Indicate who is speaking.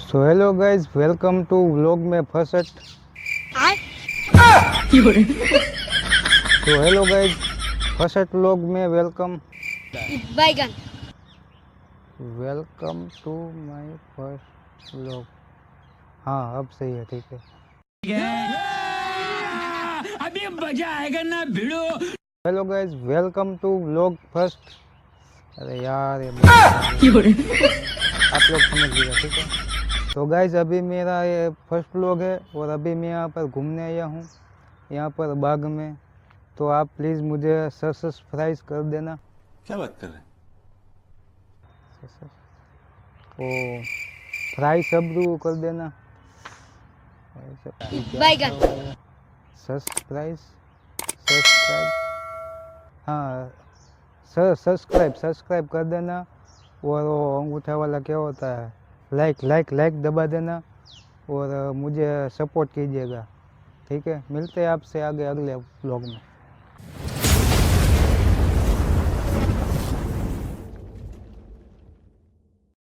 Speaker 1: So hello guys, welcome to vlog में first. तो hello guys, first vlog में welcome
Speaker 2: बैगन।
Speaker 1: Welcome to my first vlog. हाँ, अब सही है, ठीक है।
Speaker 3: अभी मजा आएगा ना भिड़ो।
Speaker 1: Hello guys, welcome to vlog first. अरे यार ये आप लोग समझ लीजिए, ठीक है। तो गाइज अभी मेरा ये फर्स्ट व्लॉग है और अभी मैं यहाँ पर घूमने आया हूँ, यहाँ पर बाग में। तो आप प्लीज़ मुझे सब्सक्राइब कर देना।
Speaker 4: क्या बात कर रहे हैं?
Speaker 1: ओ फ्राई सब कर देना।
Speaker 2: बैगन।
Speaker 1: सब्सक्राइब सब्सक्राइब हाँ सब्सक्राइब कर देना। और वो अंगूठा वाला क्या होता है, लाइक दबा देना और मुझे सपोर्ट कीजिएगा, ठीक है। मिलते हैं आपसे आगे अगले ब्लॉग में।